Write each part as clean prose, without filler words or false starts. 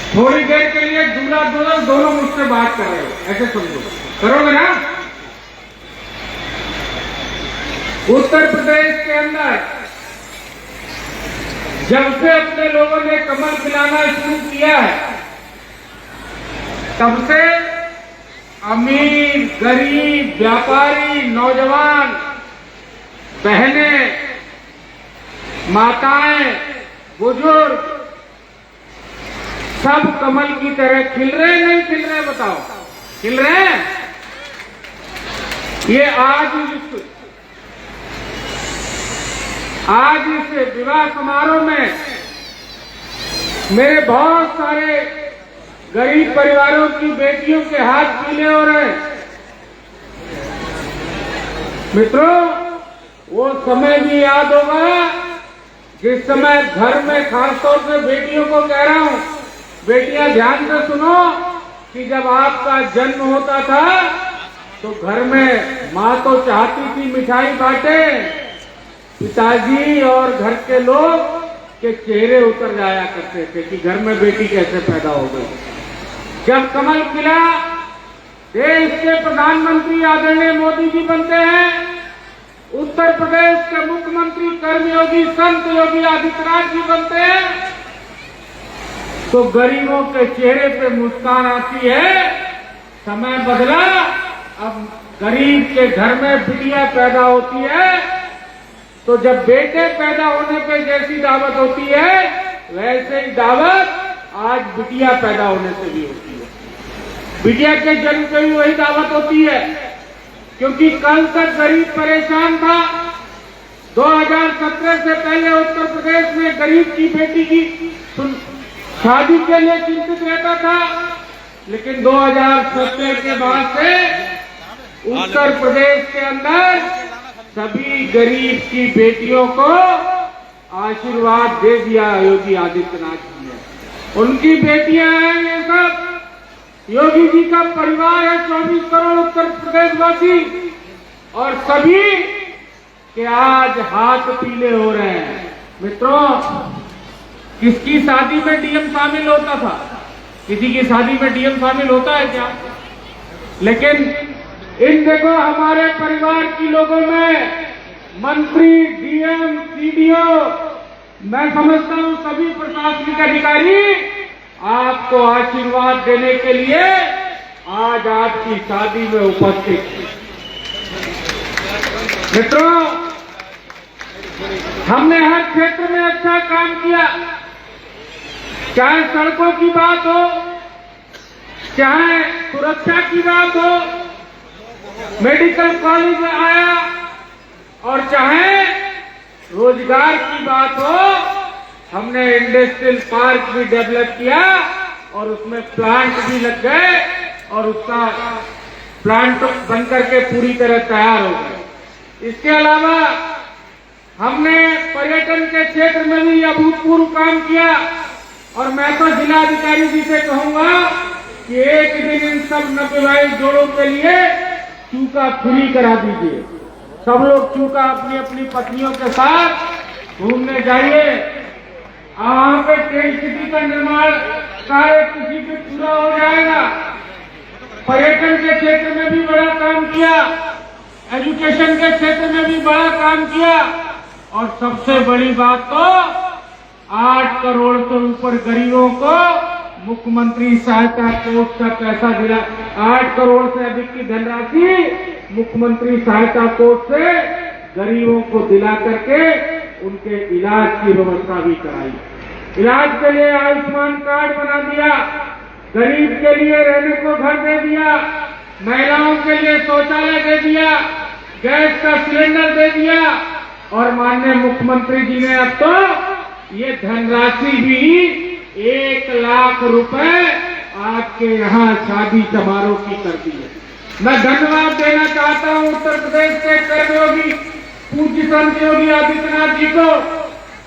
थोड़ी देर के लिए दूल्हा दुल्हन दोनों मुझसे बात कर रहे हो, ऐसे समझो, करोगे ना? उत्तर प्रदेश के अंदर जब से अपने लोगों ने कमल खिलाना शुरू किया है, तब से अमीर, गरीब, व्यापारी, नौजवान, बहनें, माताएं, बुजुर्ग सब कमल की तरह खिल रहे, नहीं खिल रहे? बताओ, खिल रहे हैं? ये आज इस विवाह समारोह में मेरे बहुत सारे गरीब परिवारों की बेटियों के हाथ पीले हो रहे हैं। मित्रों, वो समय भी याद होगा जिस समय घर में, खासतौर से बेटियों को कह रहा हूं, बेटियां ध्यान से सुनो कि जब आपका जन्म होता था तो घर में माँ तो चाहती थी मिठाई बांटे, पिताजी और घर के लोग के चेहरे उतर जाया करते थे कि घर में बेटी कैसे पैदा हो गई। जब कमल खिला, देश के प्रधानमंत्री आदरणीय मोदी जी बनते हैं, उत्तर प्रदेश के मुख्यमंत्री कर्मयोगी संत योगी आदित्यनाथ जी बनते हैं, तो गरीबों के चेहरे पे मुस्कान आती है। समय बदला, अब गरीब के घर में बिटिया पैदा होती है, तो जब बेटे पैदा होने पे जैसी दावत होती है, वैसे ही दावत आज बिटिया पैदा होने से भी होती है। बिटिया के जन्म पे भी वही दावत होती है, क्योंकि कल तक गरीब परेशान था। 2017 से पहले उत्तर प्रदेश में गरीब की बेटी की शादी के लिए चिंतित रहता था, लेकिन 2017 के बाद से उत्तर प्रदेश के अंदर सभी गरीब की बेटियों को आशीर्वाद दे दिया योगी आदित्यनाथ जी ने। उनकी बेटियां हैं ये सब, योगी जी का परिवार है 24 करोड़ उत्तर प्रदेशवासी, और सभी के आज हाथ पीले हो रहे हैं। मित्रों, किसकी शादी में डीएम शामिल होता था? किसी की शादी में डीएम शामिल होता है क्या? लेकिन इन देखो, हमारे परिवार की लोगों में मंत्री, डीएम, सीडीओ, मैं समझता हूं सभी प्रशासनिक अधिकारी आपको आशीर्वाद देने के लिए आज आपकी शादी में उपस्थित हैं। मित्रों, हमने हर क्षेत्र में अच्छा काम किया, चाहे सड़कों की बात हो, चाहे सुरक्षा की बात हो, मेडिकल कॉलेज आया, और चाहे रोजगार की बात हो, हमने इंडस्ट्रियल पार्क भी डेवलप किया और उसमें प्लांट भी लग गए और उसका प्लांट बनकर के पूरी तरह तैयार हो गए। इसके अलावा हमने पर्यटन के क्षेत्र में भी अभूतपूर्व काम किया, और मैं तो जिलाधिकारी जी से कहूंगा कि एक दिन इन सब नवविवाहित जोड़ों के लिए चूका फ्री करा दीजिए। सब लोग चूका अपनी अपनी पत्नियों के साथ घूमने जाइए। वहां पे टेंट सिटी का निर्माण कार्य किसी पे पूरा हो जाएगा। पर्यटन के क्षेत्र में भी बड़ा काम किया, एजुकेशन के क्षेत्र में भी बड़ा काम किया, और सबसे बड़ी बात तो 8 करोड़ से ऊपर गरीबों को मुख्यमंत्री सहायता कोष का पैसा दिला। 8 करोड़ से अधिक की धनराशि मुख्यमंत्री सहायता कोष से गरीबों को दिला करके उनके इलाज की व्यवस्था भी कराई। इलाज के लिए आयुष्मान कार्ड बना दिया, गरीब के लिए रहने को घर दे दिया, महिलाओं के लिए शौचालय दे दिया, गैस का सिलेंडर दे दिया, और माननीय मुख्यमंत्री जी ने अब तो ये धनराशि भी 1 लाख रुपए आपके यहाँ शादी समारोह की कर दी है। मैं धन्यवाद देना चाहता हूँ उत्तर प्रदेश के कर्मयोगी पूज्य संत योगी आदित्यनाथ जी को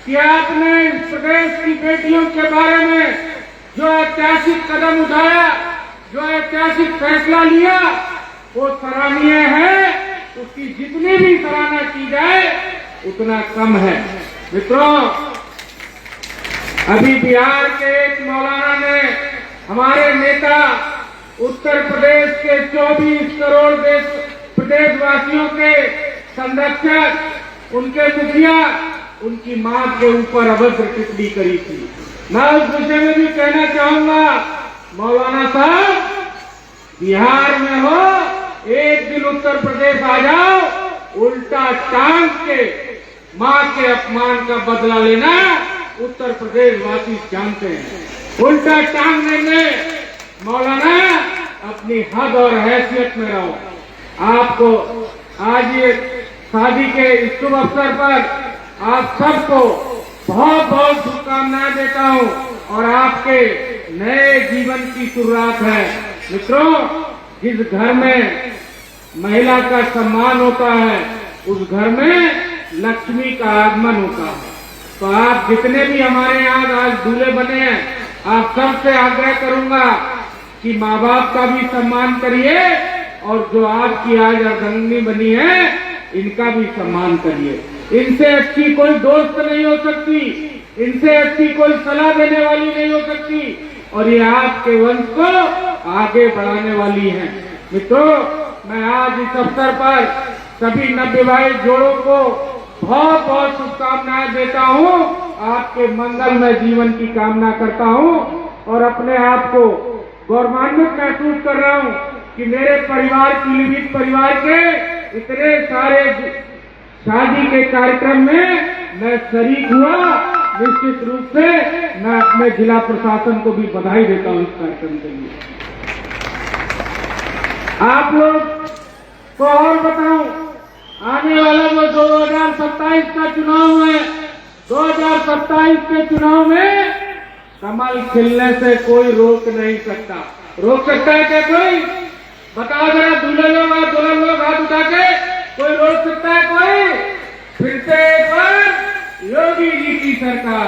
कि आपने इस प्रदेश की बेटियों के बारे में जो ऐतिहासिक कदम उठाया, जो ऐतिहासिक फैसला लिया, वो सराहनीय है। उसकी जितनी भी सराहना की जाए उतना कम है। मित्रों, अभी बिहार के एक मौलाना ने हमारे नेता उत्तर प्रदेश के 24 करोड़ प्रदेशवासियों के संरक्षक, उनके मुखिया, उनकी मां के ऊपर अभद्र टिप्पणी करी थी। मैं उस विषय में भी कहना चाहूंगा, मौलाना साहब, बिहार में हो, एक दिन उत्तर प्रदेश आ जाओ, उल्टा टांग के मां के अपमान का बदला लेना उत्तर प्रदेश वासी जानते हैं। उल्टा टांग लेंगे। मौलाना, अपनी हद और हैसियत में रहो। आपको आज ये शादी के इस शुभ अवसर पर आप सबको बहुत बहुत शुभकामनाएं देता हूं और आपके नए जीवन की शुरुआत है। मित्रों, जिस घर में महिला का सम्मान होता है, उस घर में लक्ष्मी का आगमन होता है। तो आप जितने भी हमारे यहाँ आज दूल्हे बने हैं, आप सबसे आग्रह करूंगा कि माँ बाप का भी सम्मान करिए और जो आपकी आज अर्धांगिनी बनी है, इनका भी सम्मान करिए। इनसे अच्छी कोई दोस्त नहीं हो सकती, इनसे अच्छी कोई सलाह देने वाली नहीं हो सकती और ये आपके वंश को आगे बढ़ाने वाली हैं। मित्रों, मैं आज इस अवसर पर सभी नवविवाहित जोड़ों को बहुत बहुत शुभकामनाएं देता हूं, आपके मंगलमय जीवन की कामना करता हूं और अपने आप को गौरवान्वित महसूस कर रहा हूं कि मेरे परिवार, पीलीभीत परिवार के इतने सारे शादी के कार्यक्रम में मैं शरीक हुआ। निश्चित रूप से मैं अपने जिला प्रशासन को भी बधाई देता हूं इस कार्यक्रम के लिए। आप लोग को और बताऊं, आने वाला जो 2027 का चुनाव है, 2027 के चुनाव में कमल खिलने से कोई रोक नहीं सकता। रोक सकता है क्या कोई? बताओ जरा, दूल्हे लोग और दुल्हन लोग हाथ उठा के, कोई रोक सकता है कोई? फिर से एक बार योगी जी की सरकार,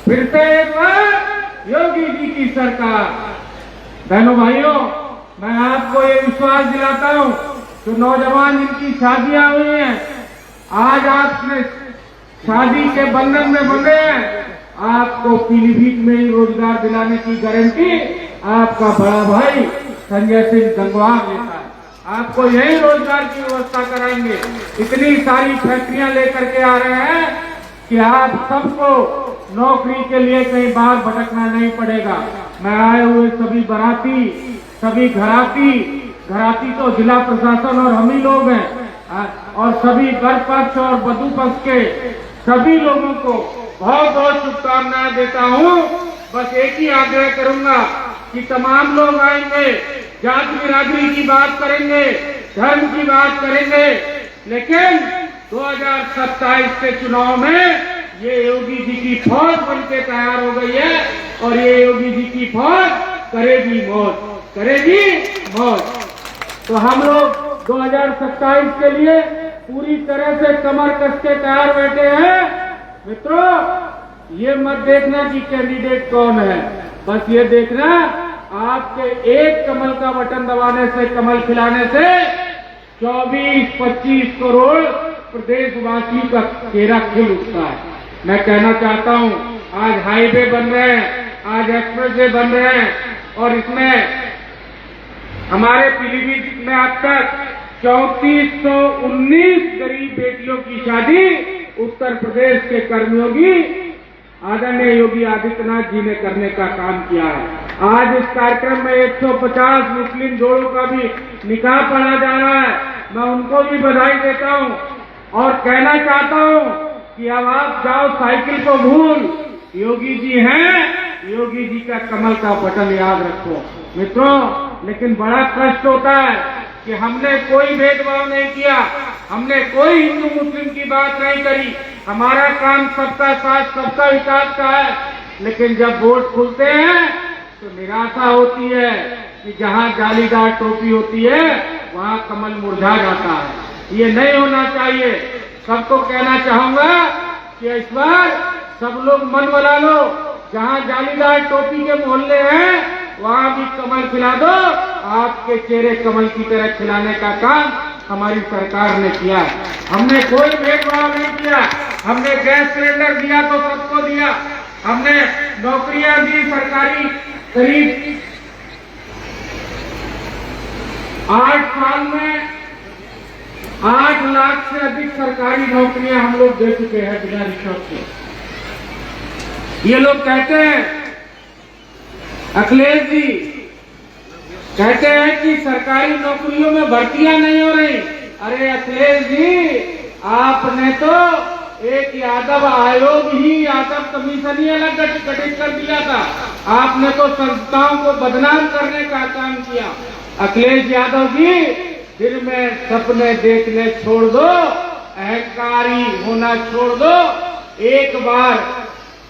फिर से एक बार योगी जी की सरकार। बहनों भाइयों, मैं आपको ये विश्वास दिलाता हूं, जो नौजवान जिनकी शादियां हुई हैं, आज आपने शादी के बंधन में बंधे हैं, आपको पीलीभीत में ही रोजगार दिलाने की गारंटी आपका बड़ा भाई संजय सिंह गंगवार लेता है। आपको यही रोजगार की व्यवस्था कराएंगे। इतनी सारी फैक्ट्रियां लेकर के आ रहे हैं कि आप सबको नौकरी के लिए कहीं बाहर भटकना नहीं पड़ेगा। मैं आए हुए सभी बाराती, सभी घराती तो जिला प्रशासन और हम ही लोग हैं और सभी वर पक्ष और वधू पक्ष के सभी लोगों को बहुत बहुत शुभकामनाएं देता हूं। बस एक ही आग्रह करूंगा कि तमाम लोग आएंगे, जाति बिरादरी की बात करेंगे, धर्म की बात करेंगे, लेकिन 2027 के चुनाव में ये योगी जी की फौज बनके तैयार हो गई है और ये योगी जी की फौज करेगी मौज, करेगी मौज। तो हम लोग 2027 के लिए पूरी तरह से कमर कस के तैयार बैठे हैं। मित्रों, ये मत देखना कि कैंडिडेट कौन है, बस ये देखना आपके एक कमल का बटन दबाने से, कमल खिलाने से 24-25 करोड़ प्रदेशवासियों का चेहरा खिल उठता है। मैं कहना चाहता हूं, आज हाईवे बन रहे हैं, आज एक्सप्रेसवे बन रहे हैं और इसमें हमारे पीलीभीत में अब तक 3419 गरीब बेटियों की शादी उत्तर प्रदेश के कर्मियों की आदरणीय योगी आदित्यनाथ जी ने करने का काम किया है। आज इस कार्यक्रम में 150 मुस्लिम जोड़ों का भी निकाह पढ़ा जा रहा है। मैं उनको भी बधाई देता हूं और कहना चाहता हूं कि अब आप जाओ साइकिल को भूल, योगी जी हैं, योगी जी का कमल का बटन याद रखो। मित्रों, लेकिन बड़ा कष्ट होता है कि हमने कोई भेदभाव नहीं किया, हमने कोई हिंदू मुस्लिम की बात नहीं करी। हमारा काम सबका साथ, सबका विकास का है, लेकिन जब वोट खुलते हैं तो निराशा होती है कि जहां जालीदार टोपी होती है वहां कमल मुरझा जाता है। ये नहीं होना चाहिए। सबको कहना चाहूंगा कि इस बार सब लोग मन बना लो, जहां जालीदार टोपी के मोहल्ले हैं वहां भी कमल खिला दो। आपके चेहरे कमल की तरह खिलाने का काम हमारी सरकार ने किया है। हमने कोई भेदभाव नहीं किया। हमने गैस सिलेंडर दिया तो सबको दिया, हमने नौकरियां दी सरकारी, करीब 8 साल में 8 लाख से अधिक सरकारी नौकरियां हम लोग दे चुके हैं बिना रिश्वत के। ये लोग कहते हैं, अखिलेश जी कहते हैं कि सरकारी नौकरियों में भर्तियां नहीं हो रही। अरे अखिलेश जी, आपने तो एक यादव आयोग ही, यादव कमीशन ही अलग गठित कर दिया था। आपने तो संस्थाओं को बदनाम करने का काम किया। अखिलेश यादव जी, दिन में सपने देखने छोड़ दो, अहंकारी होना छोड़ दो। एक बार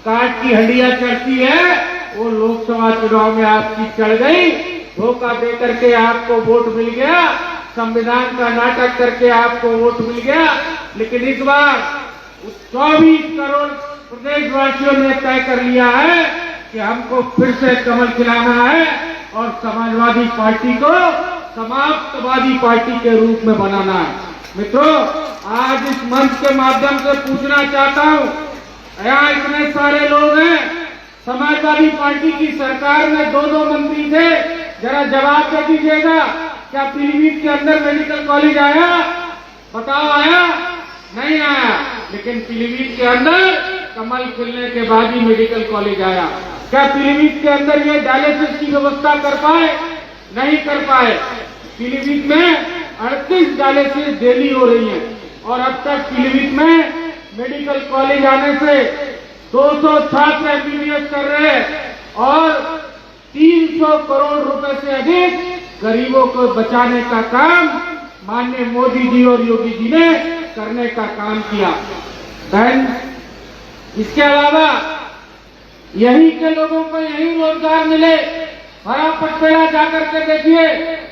काट की हंडिया चढ़ती है, वो लोकसभा चुनाव में आपकी चढ़ गई। धोखा दे करके आपको वोट मिल गया, संविधान का नाटक करके आपको वोट मिल गया। लेकिन इस बार 24 करोड़ प्रदेशवासियों ने तय कर लिया है कि हमको फिर से कमल खिलाना है और समाजवादी पार्टी को समाप्तवादी पार्टी के रूप में बनाना है। मित्रों, आज इस मंच के माध्यम से पूछना चाहता हूं, यहाँ इतने सारे लोग हैं, समाजवादी पार्टी की सरकार में 2 मंत्री थे, जरा जवाब दे दीजिएगा, क्या पीलीभीत के अंदर मेडिकल कॉलेज आया? बताओ, आया? नहीं आया। लेकिन पीलीभीत के अंदर कमल खिलने के बाद ही मेडिकल कॉलेज आया। क्या पीलीभीत के अंदर ये डायलिसिस की व्यवस्था कर पाए? नहीं कर पाए। पीलीभीत में 38 डायलिसिस डेली हो रही है और अब तक पीलीभीत में मेडिकल कॉलेज आने से 200 छात्र एमबीबीएस कर रहे हैं और 300 करोड़ रुपए से अधिक गरीबों को बचाने का काम माननीय मोदी जी और योगी जी ने करने का काम किया। बहन, इसके अलावा यही के लोगों को यही रोजगार मिले। भरा पटपेड़ा जाकर के देखिए,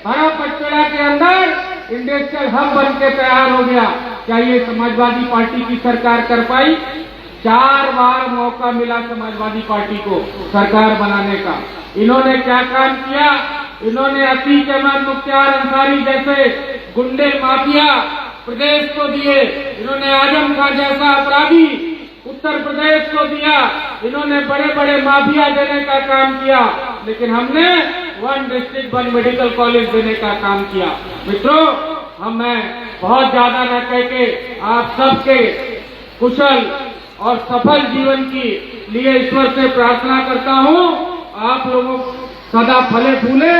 भरा पटपेड़ा के अंदर इंडस्ट्रियल हब बन के तैयार हो गया। क्या ये समाजवादी पार्टी की सरकार कर पाई? 4 बार मौका मिला समाजवादी पार्टी को सरकार बनाने का। इन्होंने क्या काम किया? इन्होंने अतीक अहमद, मुख्तार अंसारी जैसे गुंडे माफिया प्रदेश को दिए। इन्होंने आजम खां जैसा अपराधी उत्तर प्रदेश को दिया। इन्होंने बड़े बड़े माफिया देने का काम किया। लेकिन हमने 1 डिस्ट्रिक्ट 1 मेडिकल कॉलेज देने का काम किया। मित्रों, मैं बहुत ज्यादा न कह के आप सबके कुशल और सफल जीवन की लिए ईश्वर से प्रार्थना करता हूं। आप लोगों सदा फले फूले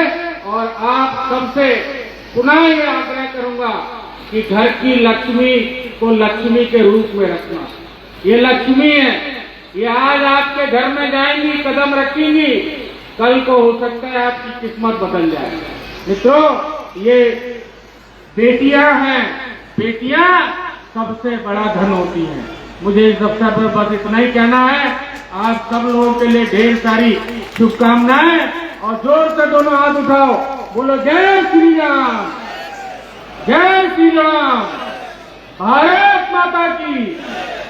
और आप सबसे पुनः ये आग्रह करूंगा कि घर की लक्ष्मी को लक्ष्मी के रूप में रखना। ये लक्ष्मी है, ये आज आपके घर में जाएंगी, कदम रखेंगी, कल को हो सकता है आपकी किस्मत बदल जाए। मित्रों, ये बेटियां हैं, बेटियां सबसे बड़ा धन होती हैं। मुझे इस अवसर पर बस इतना ही कहना है। आप सब लोगों के लिए ढेर सारी शुभकामनाएं और जोर से दोनों हाथ उठाओ, बोलो जय श्री राम, जय श्री राम, भारत माता की।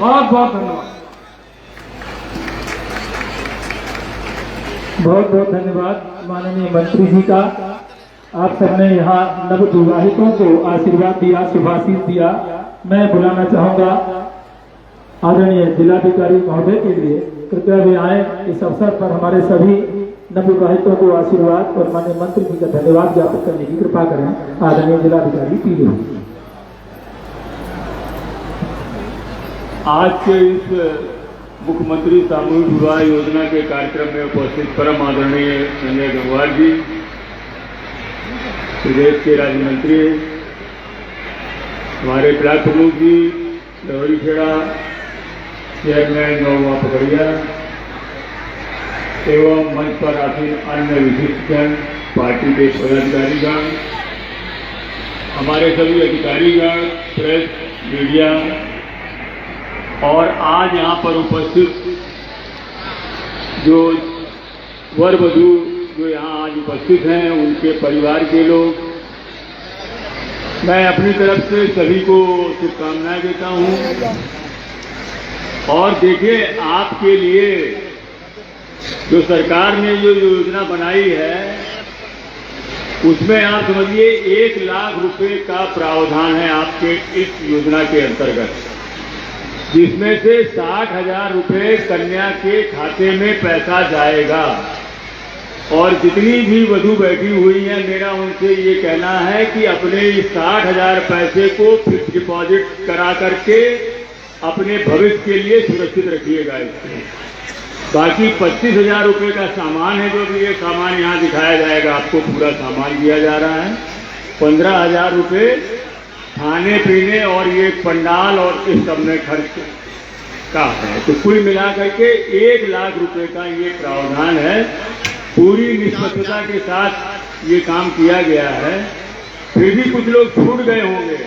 बहुत बहुत धन्यवाद। बहुत बहुत धन्यवाद माननीय मंत्री जी का। आप सबने यहाँ नवविवाहितों को आशीर्वाद दिया, शुभाशीष दिया। मैं बुलाना चाहूंगा आदरणीय जिलाधिकारी महोदय के लिए, कृपया वे आए। इस अवसर पर हमारे सभी नवविवाहितों को आशीर्वाद और माननीय मंत्री जी का धन्यवाद ज्ञापित करने की कृपा करें। आदरणीय जिलाधिकारी पीलीभीत। आज के इस मुख्यमंत्री सामूहिक विवाह योजना के कार्यक्रम में उपस्थित परम आदरणीय संजय गंगवार जी, प्रदेश के राज्य मंत्री, हमारे ब्लॉक प्रमुख जी, लवरीखेड़ा चेयरमैन नौवा पकड़िया एवं मंच पर आसीन अन्य विशिष्टजन, पार्टी के पदाधिकारीगण, हमारे सभी अधिकारीगण, प्रेस, मीडिया और आज यहाँ पर उपस्थित जो वर वधू जो यहाँ आज उपस्थित हैं, उनके परिवार के लोग, मैं अपनी तरफ से सभी को शुभकामनाएं देता हूँ। और देखिए, आपके लिए जो सरकार ने जो योजना बनाई है, उसमें आप समझिए 1 लाख रुपए का प्रावधान है आपके इस योजना के अंतर्गत, जिसमें से 60,000 रुपए कन्या के खाते में पैसा जाएगा। और जितनी भी वधू बैठी हुई हैं, मेरा उनसे ये कहना है कि अपने 60,000 पैसे को फिक्स डिपॉजिट करा करके अपने भविष्य के लिए सुरक्षित रखिएगा। इसको बाकी 25,000 रुपये का सामान है, जो भी ये सामान यहाँ दिखाया जाएगा, आपको पूरा सामान दिया जा रहा है। 15,000 रुपये खाने पीने और ये पंडाल और इस सब में खर्च का है। तो कुल मिलाकर के 1 लाख रुपए का ये प्रावधान है। पूरी निष्पक्षता के साथ ये काम किया गया है। फिर भी कुछ लोग छूट गए होंगे,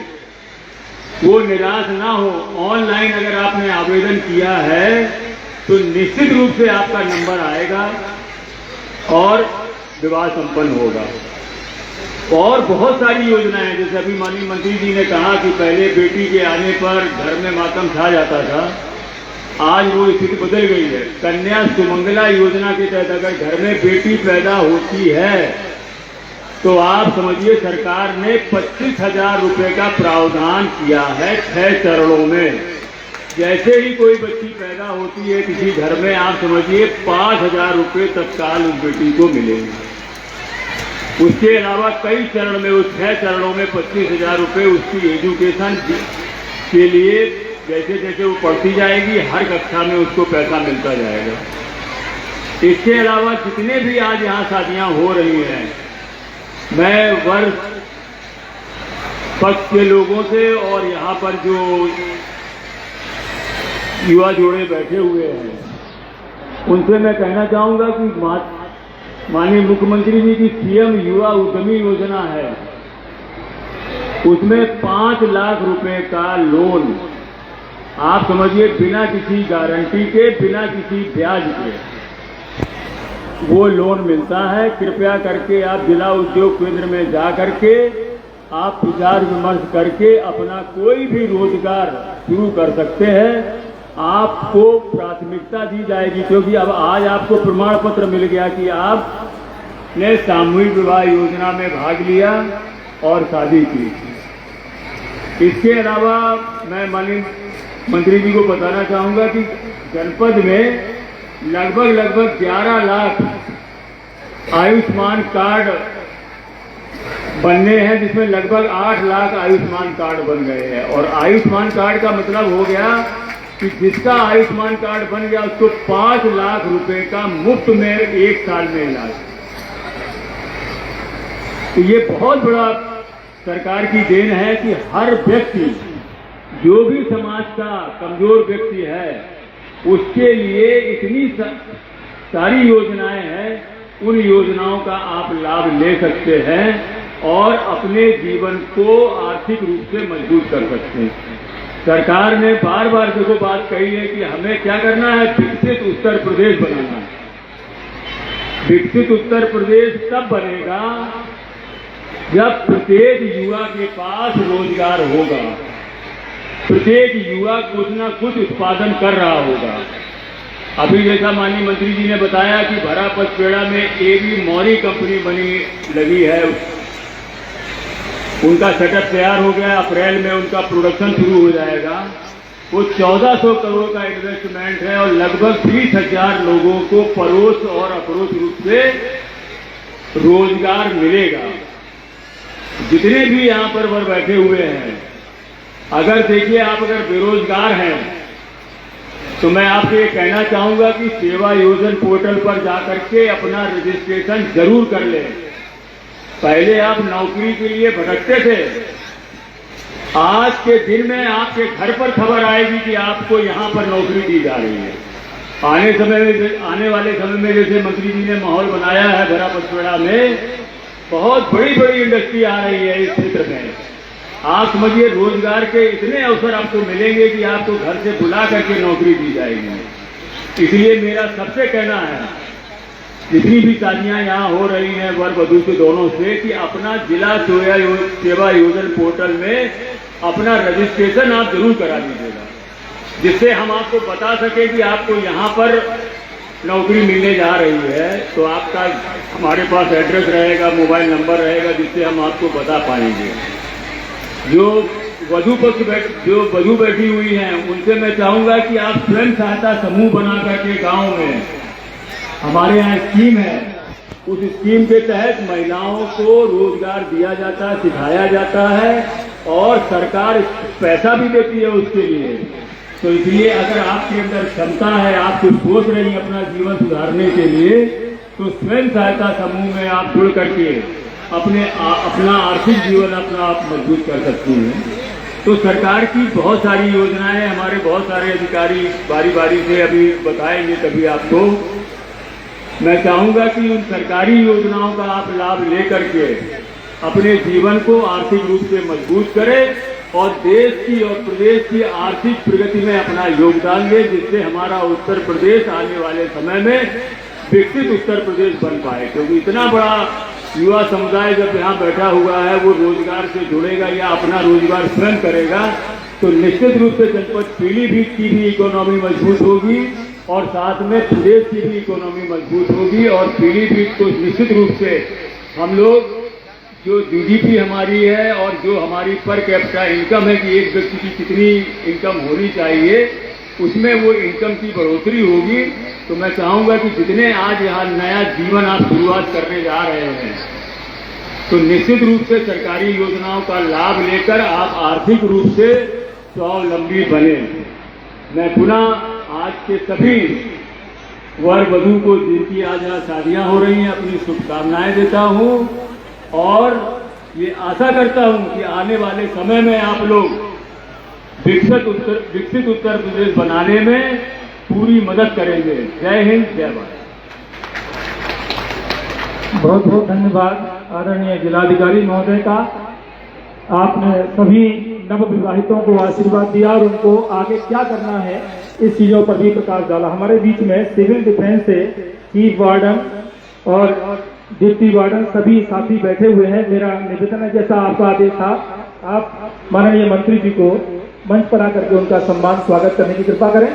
वो निराश ना हो। ऑनलाइन अगर आपने आवेदन किया है तो निश्चित रूप से आपका नंबर आएगा और विवाह संपन्न होगा। और बहुत सारी योजनाएं, जैसे अभी माननीय मंत्री जी ने कहा कि पहले बेटी के आने पर घर में मातम छा जाता था, आज वो स्थिति बदल गई है। कन्या सुमंगला योजना के तहत अगर घर में बेटी पैदा होती है तो आप समझिए सरकार ने 25,000 रुपये का प्रावधान किया है 6 चरणों में। जैसे ही कोई बच्ची पैदा होती है किसी घर में, आप समझिए 5,000 रुपये तत्काल उस बेटी को मिलेंगे। उसके अलावा कई चरण में, उस 6 चरणों में 25,000 रुपये उसकी एजुकेशन के लिए, जैसे जैसे वो पढ़ती जाएगी हर कक्षा में उसको पैसा मिलता जाएगा। इसके अलावा जितने भी आज यहाँ शादियां हो रही हैं, मैं वर्ग पक्ष के लोगों से और यहाँ पर जो युवा जोड़े बैठे हुए हैं उनसे मैं कहना चाहूंगा कि माननीय मुख्यमंत्री जी की सीएम युवा उद्यमी योजना है, उसमें 5 लाख रुपए का लोन, आप समझिए बिना किसी गारंटी के, बिना किसी ब्याज के वो लोन मिलता है। कृपया करके आप जिला उद्योग केंद्र में जा करके आप विचार विमर्श करके अपना कोई भी रोजगार शुरू कर सकते हैं। आपको प्राथमिकता दी जाएगी, क्योंकि अब आज आपको प्रमाण पत्र मिल गया कि आपने सामूहिक विवाह योजना में भाग लिया और शादी की। इसके अलावा मैं माननीय मंत्री जी को बताना चाहूंगा कि जनपद में लगभग 11 लाख आयुष्मान कार्ड बनने हैं, जिसमें लगभग 8 लाख आयुष्मान कार्ड बन गए हैं। और आयुष्मान कार्ड का मतलब हो गया कि जिसका आयुष्मान कार्ड बन गया उसको 5 लाख रुपए का मुफ्त में 1 साल में इलाज। तो ये बहुत बड़ा सरकार की देन है कि हर व्यक्ति, जो भी समाज का कमजोर व्यक्ति है, उसके लिए इतनी सारी योजनाएं हैं। उन योजनाओं का आप लाभ ले सकते हैं और अपने जीवन को आर्थिक रूप से मजबूत कर सकते हैं। सरकार ने बार बार देखो बात कही है कि हमें क्या करना है, विकसित उत्तर प्रदेश बनाना है। विकसित उत्तर प्रदेश तब बनेगा जब प्रत्येक युवा के पास रोजगार होगा, प्रत्येक युवा कुछ न कुछ उत्पादन कर रहा होगा। अभी जैसा माननीय मंत्री जी ने बताया कि भरा पचपेड़ा में एबी मौरी कंपनी बनी लगी है, उनका सेटअप तैयार हो गया, अप्रैल में उनका प्रोडक्शन शुरू हो जाएगा। वो 1400 करोड़ का इन्वेस्टमेंट है और लगभग 20,000 लोगों को परोक्ष और अपरोक्ष रूप से रोजगार मिलेगा। जितने भी यहाँ पर बैठे हुए हैं, अगर देखिए आप अगर बेरोजगार हैं तो मैं आपसे ये कहना चाहूंगा कि सेवा योजन पोर्टल पर जाकर के अपना रजिस्ट्रेशन जरूर कर लें। पहले आप नौकरी के लिए भटकते थे, आज के दिन में आपके घर पर खबर आएगी कि आपको यहाँ पर नौकरी दी जा रही है। आने वाले समय में जैसे मंत्री जी ने माहौल बनाया है भरा पचपेड़ा में, बहुत बड़ी बड़ी इंडस्ट्री आ रही है इस क्षेत्र में। आप समझिए रोजगार के इतने अवसर आपको मिलेंगे कि आपको घर से बुला करके नौकरी दी जाएगी। इसलिए मेरा सबसे कहना है, जितनी भी शादियां यहाँ हो रही हैं वर वधू से दोनों से, कि अपना जिला सेवा योजन पोर्टल में अपना रजिस्ट्रेशन आप जरूर करा दीजिएगा, जिससे हम आपको बता सके कि आपको यहाँ पर नौकरी मिलने जा रही है। तो आपका हमारे पास एड्रेस रहेगा, मोबाइल नंबर रहेगा, जिससे हम आपको बता पाएंगे। जो वधू बैठी हुई हैं उनसे मैं चाहूंगा कि आप स्वयं सहायता समूह बना करके गांव में, हमारे यहाँ स्कीम है उस स्कीम के तहत महिलाओं को रोजगार दिया जाता है, सिखाया जाता है और सरकार पैसा भी देती है उसके लिए। तो इसलिए अगर आपके अंदर क्षमता है, आप कुछ सोच रही हैं अपना जीवन सुधारने के लिए, तो स्वयं सहायता समूह में आप जुड़ करके अपना आर्थिक जीवन अपना आप मजबूत कर सकती हैं। तो सरकार की बहुत सारी योजनाएं हमारे बहुत सारे अधिकारी बारी बारी से अभी बताएंगे, तभी आपको मैं चाहूंगा कि उन सरकारी योजनाओं का आप लाभ लेकर के अपने जीवन को आर्थिक रूप से मजबूत करें और देश की और प्रदेश की आर्थिक प्रगति में अपना योगदान दें, जिससे हमारा उत्तर प्रदेश आने वाले समय में विकसित उत्तर प्रदेश बन पाए। क्योंकि इतना बड़ा युवा समुदाय जब यहाँ बैठा हुआ है, वो रोजगार से जुड़ेगा या अपना रोजगार स्वयं करेगा, तो निश्चित रूप से जनपद पीलीभीत की भी इकोनॉमी मजबूत होगी और साथ में प्रदेश की भी इकोनॉमी मजबूत होगी। और पीलीभीत को निश्चित रूप से हम लोग जो जीडीपी हमारी है और जो हमारी पर कैपिटा इनकम है कि एक व्यक्ति की कितनी इनकम होनी चाहिए, उसमें वो इनकम की बढ़ोतरी होगी। तो मैं चाहूंगा कि जितने आज यहाँ नया जीवन आप शुरुआत करने जा रहे हैं, तो निश्चित रूप से सरकारी योजनाओं का लाभ लेकर आप आर्थिक रूप से स्वावलंबी बने। मैं पुनः आज के सभी वर वधू को जिनकी आज यहाँ शादियां हो रही हैं अपनी शुभकामनाएं देता हूं और ये आशा करता हूं कि आने वाले समय में आप लोग विकसित उत्तर प्रदेश बनाने में पूरी मदद करेंगे। जय हिंद, जय भारत। बहुत बहुत धन्यवाद आदरणीय जिलाधिकारी महोदय का। आपने सभी नव विवाहितों को आशीर्वाद दिया और उनको आगे क्या करना है इस चीजों पर भी प्रकाश डाला। हमारे बीच में सिविल डिफेंस से चीफ वार्डन और डिप्टी वार्डन सभी साथी बैठे हुए हैं। मेरा निवेदन है, जैसा आपका आदेश था, आप माननीय मंत्री जी को मंच पर आकर के उनका सम्मान स्वागत करने की कृपा करें।